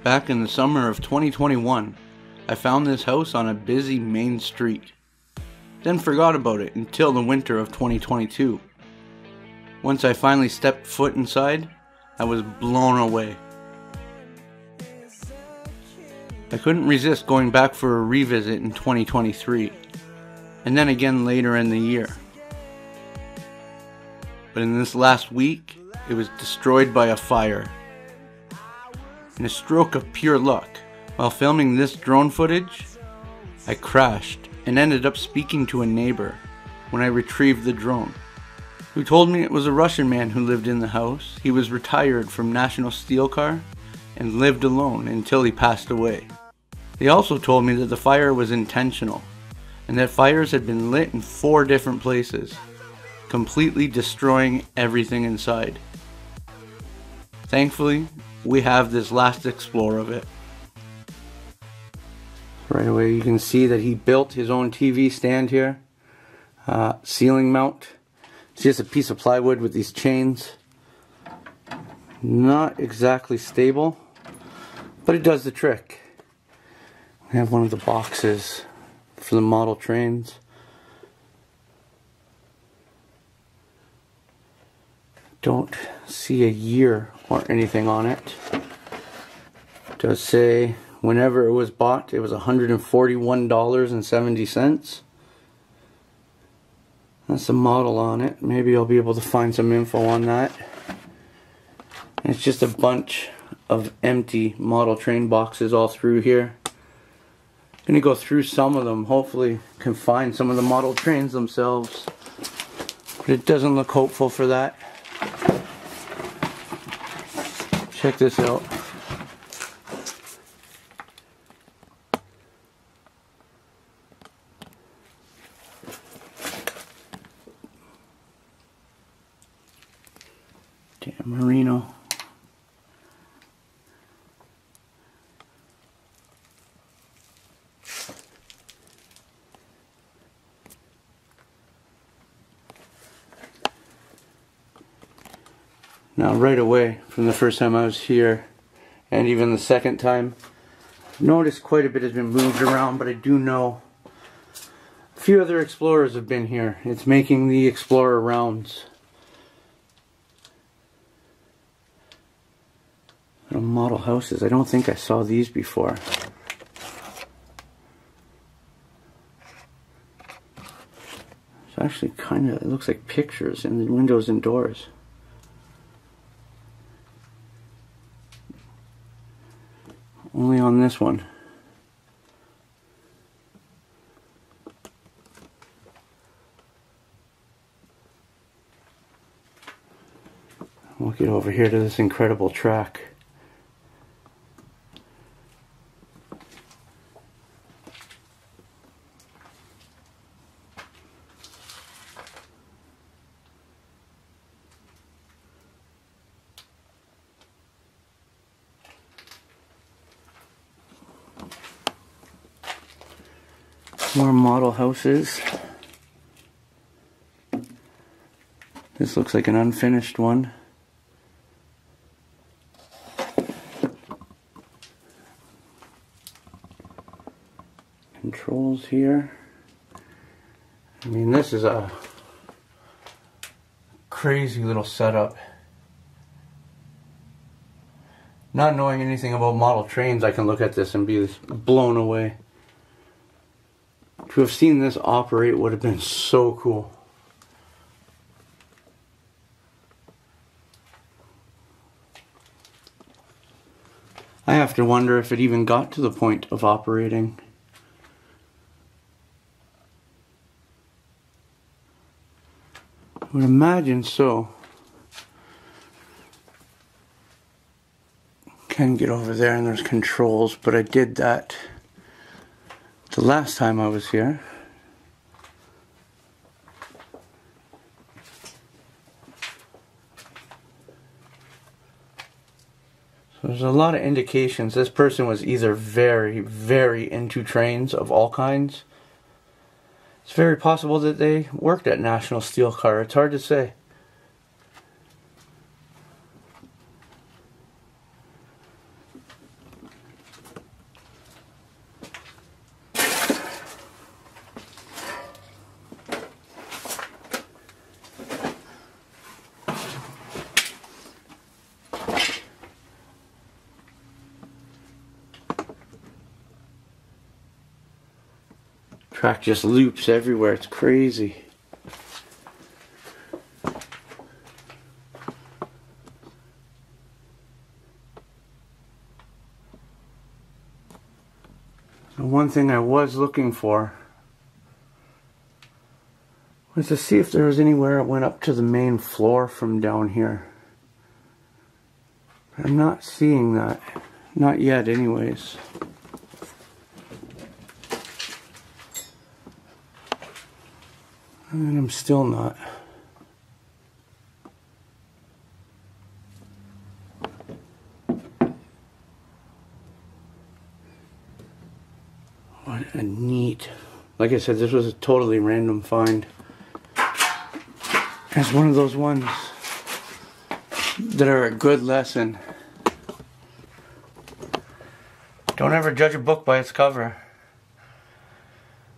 Back in the summer of 2021, I found this house on a busy main street. Then forgot about it until the winter of 2022. Once I finally stepped foot inside, I was blown away. I couldn't resist going back for a revisit in 2023, and then again later in the year. But in this last week, it was destroyed by a fire. In a stroke of pure luck, while filming this drone footage, I crashed and ended up speaking to a neighbor when I retrieved the drone, who told me it was a Russian man who lived in the house. He was retired from National Steel Car and lived alone until he passed away. They also told me that the fire was intentional and that fires had been lit in 4 different places, completely destroying everything inside. Thankfully, we have this last explore of it. Right away you can see that he built his own TV stand here. Ceiling mount. It's just a piece of plywood with these chains. Not exactly stable, but it does the trick. We have one of the boxes for the model trains. Don't see a year or anything on it. It does say whenever it was bought, it was $141.70. That's the model on it. Maybe I'll be able to find some info on that. And it's just a bunch of empty model train boxes all through here. I'm going to go through some of them. Hopefully can find some of the model trains themselves. But it doesn't look hopeful for that. Check this out. Damn merino. Now right away, from the first time I was here, and even the second time, I've noticed quite a bit has been moved around, but I do know a few other explorers have been here. It's making the explorer rounds. Little model houses. I don't think I saw these before. It's actually kind of, it looks like pictures in the windows and doors. Only on this one. We'll get over here to this incredible track. More model houses. This looks like an unfinished one. Controls here. I mean, this is a crazy little setup. Not knowing anything about model trains, I can look at this and be blown away. To have seen this operate would have been so cool. I have to wonder if it even got to the point of operating. I would imagine so. Can get over there and there's controls, but I did that the last time I was here. So there's a lot of indications this person was either very, very into trains of all kinds. It's very possible that they worked at National Steel Car. It's hard to say. Track just loops everywhere. It's crazy. The one thing I was looking for was to see if there was anywhere it went up to the main floor from down here. But I'm not seeing that. Not yet anyways. And I'm still not. What a neat. Like I said, this was a totally random find. It's one of those ones that are a good lesson. Don't ever judge a book by its cover.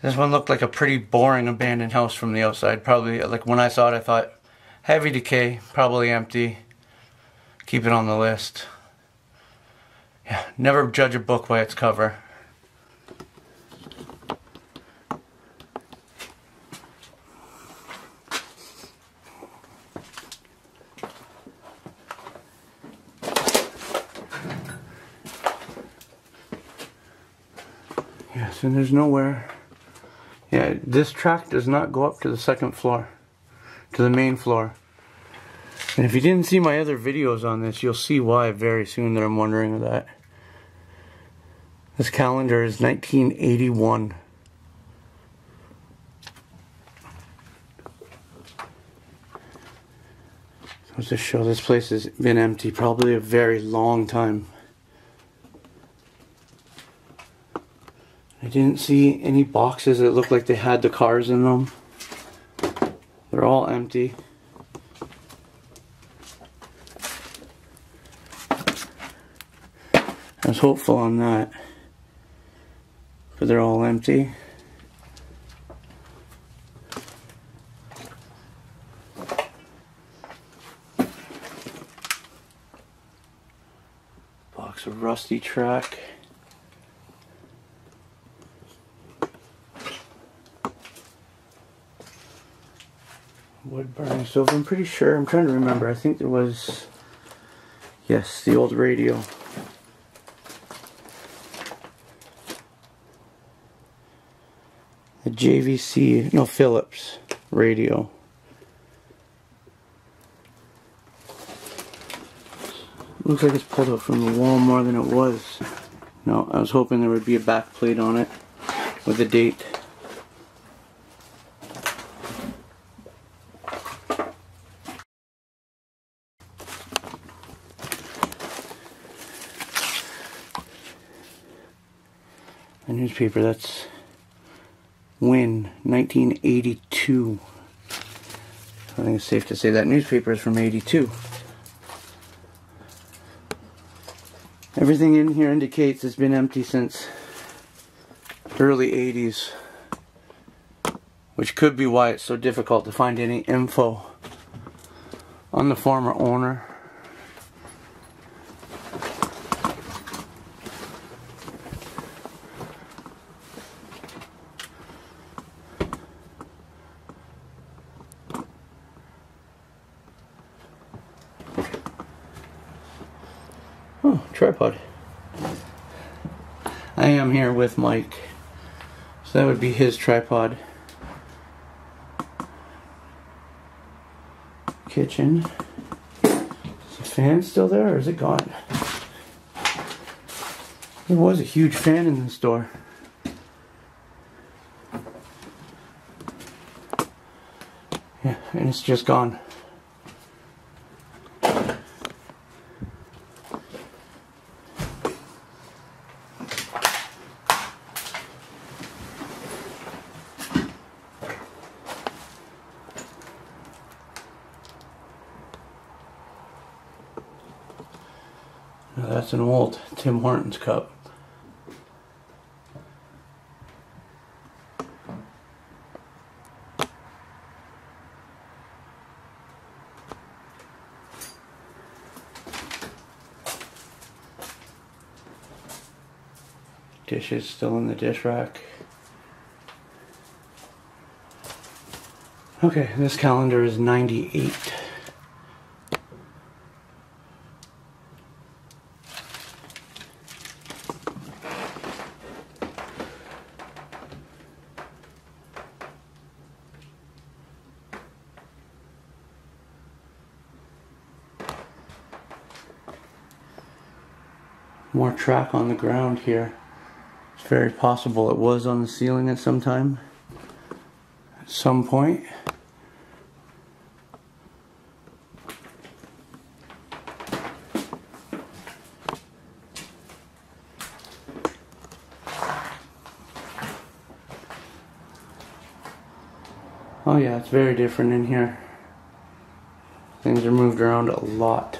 This one looked like a pretty boring abandoned house from the outside. Probably, like when I saw it, I thought, heavy decay, probably empty. Keep it on the list. Yeah, never judge a book by its cover. Yes, and there's nowhere. Yeah, this track does not go up to the second floor, to the main floor. And if you didn't see my other videos on this, you'll see why very soon that I'm wondering that. This calendar is 1981. So to show this place has been empty probably a very long time. I didn't see any boxes that looked like they had the cars in them. They're all empty. I was hopeful on that, but they're all empty. Box of rusty track. Wood burning stove. I'm pretty sure, I'm trying to remember, I think there was, yes, the old radio. The JVC, no, Philips radio. Looks like it's pulled out from the wall more than it was. No, I was hoping there would be a back plate on it with a date. A newspaper, that's Win, 1982. I think it's safe to say that newspaper is from 82. Everything in here indicates it's been empty since early 80s, which could be why it's so difficult to find any info on the former owner. Oh, tripod. I am here with Mike, so that would be his tripod. Kitchen. Is the fan still there or is it gone? There was a huge fan in this door. Yeah, and it's just gone. Now that's an old Tim Hortons cup. Dishes still in the dish rack. Okay, this calendar is 98. More track on the ground here. It's very possible it was on the ceiling at some time, at some point. Oh yeah, it's very different in here. Things are moved around a lot.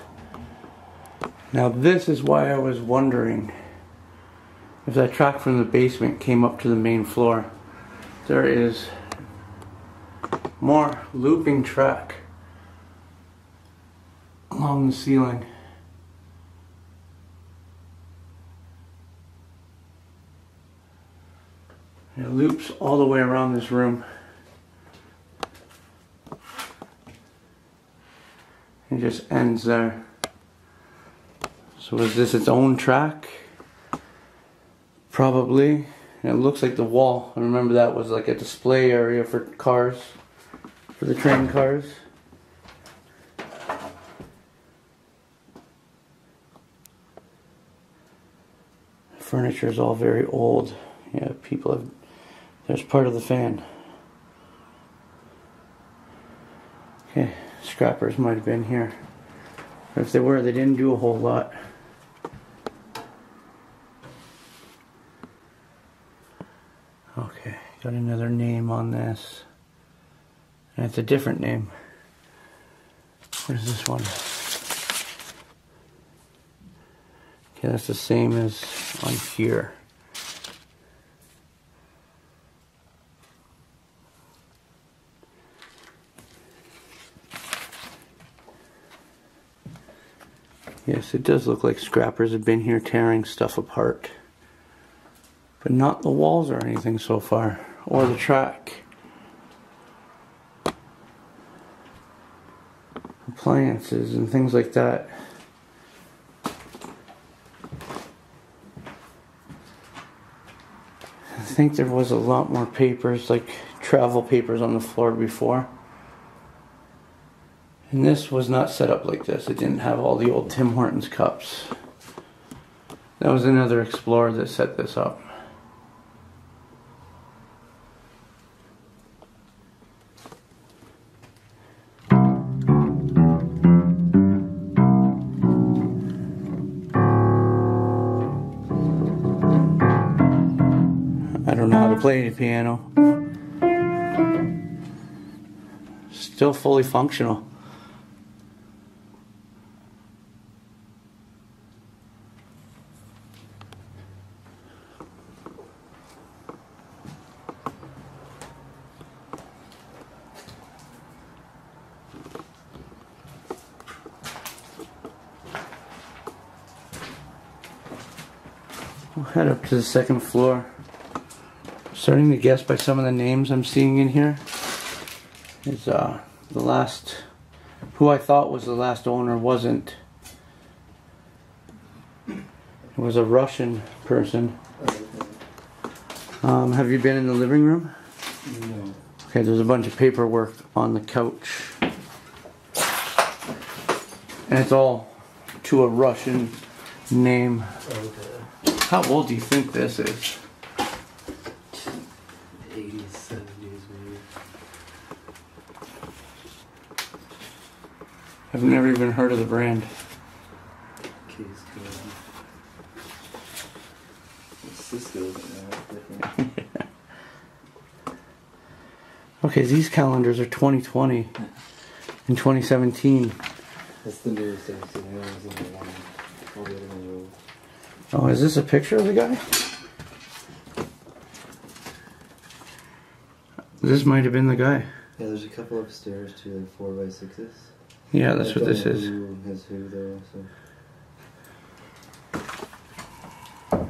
Now this is why I was wondering if that track from the basement came up to the main floor. There is more looping track along the ceiling. It loops all the way around this room. It just ends there. So is this its own track? Probably. And it looks like the wall. I remember that was like a display area for cars, for the train cars. Furniture is all very old. Yeah, people have. There's part of the fan. Okay, scrappers might have been here. But if they were, they didn't do a whole lot. Okay, got another name on this. And it's a different name. What is this one? Okay, that's the same as on here. Yes, it does look like scrappers have been here tearing stuff apart. But not the walls or anything so far, or the track. Appliances and things like that. I think there was a lot more papers, like travel papers on the floor before. And this was not set up like this. It didn't have all the old Tim Hortons cups. That was another explorer that set this up. I don't know how to play the piano. Still fully functional. We'll head up to the second floor. Starting to guess by some of the names I'm seeing in here is the last, who I thought was the last owner wasn't. It was a Russian person. Have you been in the living room? No. Okay, there's a bunch of paperwork on the couch. And it's all to a Russian name. Okay. How old do you think this is? 80s, 70s maybe. I've never even heard of the brand. Case good. Cisco isn't that different. Okay, these calendars are 2020 and 2017. That's the newest I've seen. I was in the one. All the other ones are old. Oh, is this a picture of the guy? This might have been the guy. Yeah, there's a couple upstairs too, like 4x6s. Yeah, that's what this is. Who has who though, so.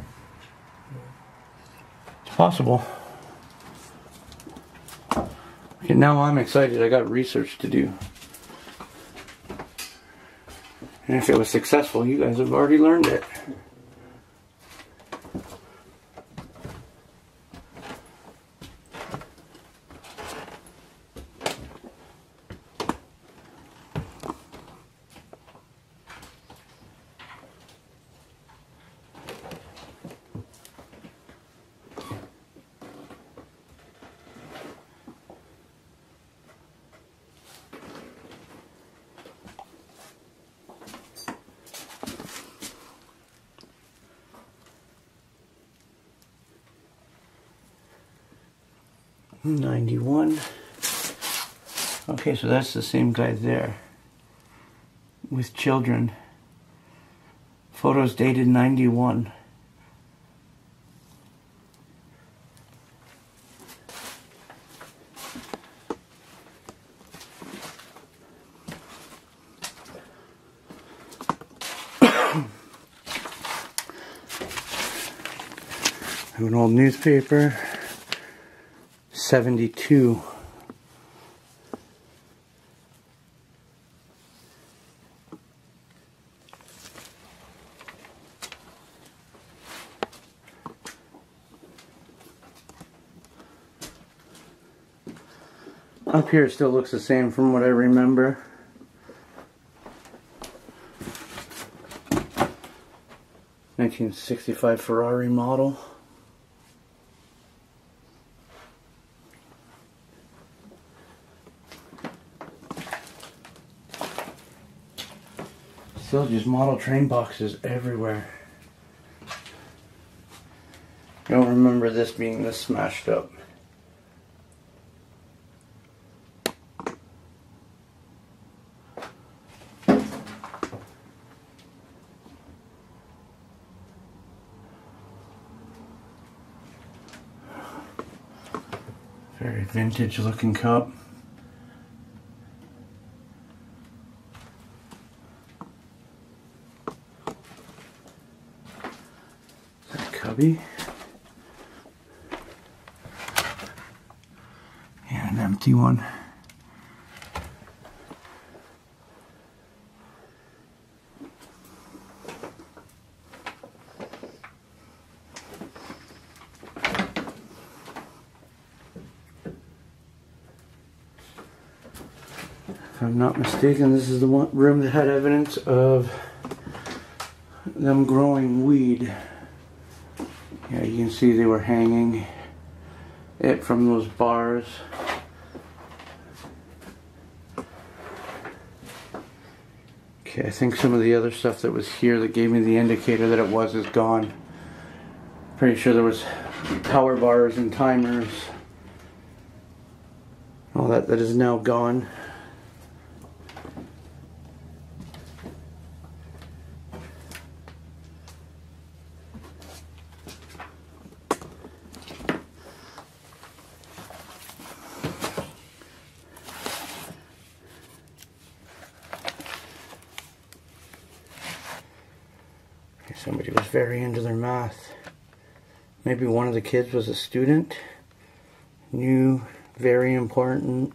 It's possible. Okay, now I'm excited. I got research to do. And if it was successful, you guys have already learned it. $91. Okay, so that's the same guy there with children. Photos dated 91. I have an old newspaper. 72. Up here it still looks the same from what I remember. (1965) Ferrari model. Still just model train boxes everywhere. I don't remember this being this smashed up. Very vintage looking cup. Cubby. And an empty one. If I'm not mistaken, this is the one room that had evidence of them growing weed. Yeah, you can see they were hanging it from those bars. Okay, I think some of the other stuff that was here that gave me the indicator that it was is gone. Pretty sure there was power bars and timers. All that is now gone. Somebody was very into their math. Maybe one of the kids was a student. New, very important.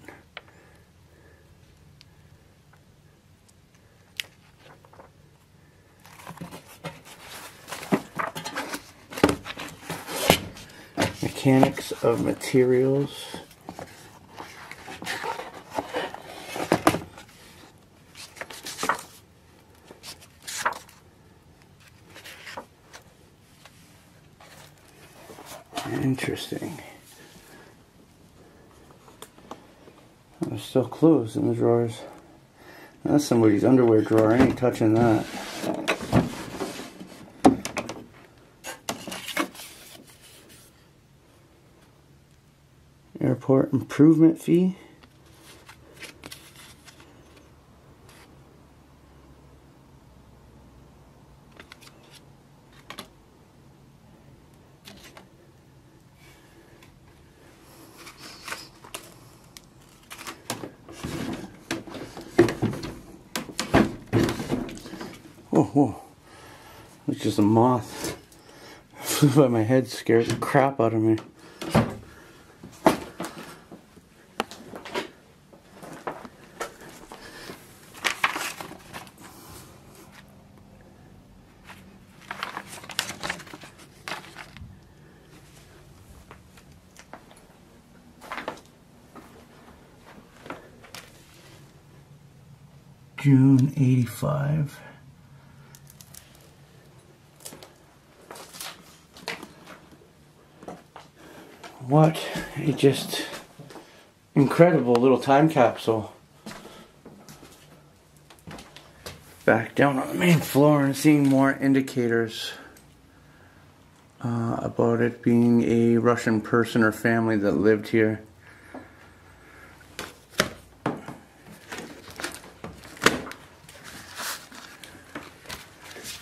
Mechanics of materials. Interesting. They're still closed in the drawers. That's somebody's underwear drawer. I ain't touching that. Airport improvement fee. Whoa. It's just a moth. Flew by my head, scared the crap out of me. June 85. What a just incredible little time capsule. Back down on the main floor and seeing more indicators about it being a Russian person or family that lived here.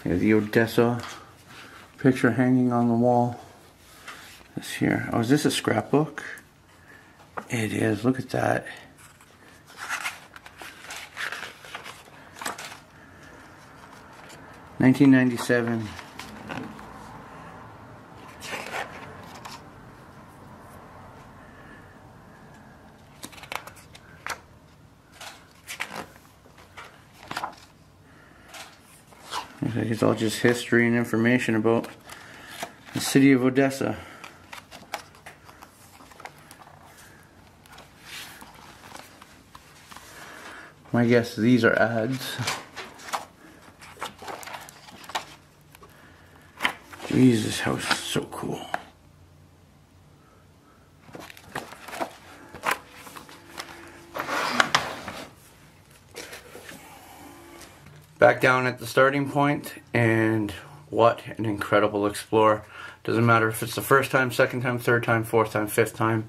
Here's the Odessa picture hanging on the wall. This here. Oh, is this a scrapbook? It is. Look at that. $1997. Looks like it's all just history and information about the city of Odessa. My guess these are ads. Jeez, this house is so cool. Back down at the starting point, and what an incredible explorer. Doesn't matter if it's the first time, second time, third time, fourth time, fifth time.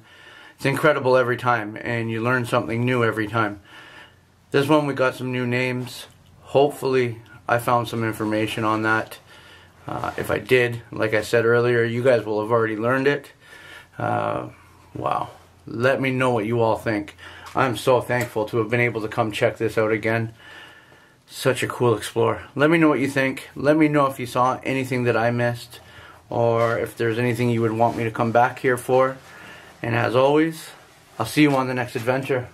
It's incredible every time, and you learn something new every time. This one we got some new names. Hopefully I found some information on that. If I did, like I said earlier, you guys will have already learned it. Wow. Let me know what you all think. I'm so thankful to have been able to come check this out again. Such a cool explorer. Let me know what you think. Let me know if you saw anything that I missed, or if there's anything you would want me to come back here for. And as always, I'll see you on the next adventure.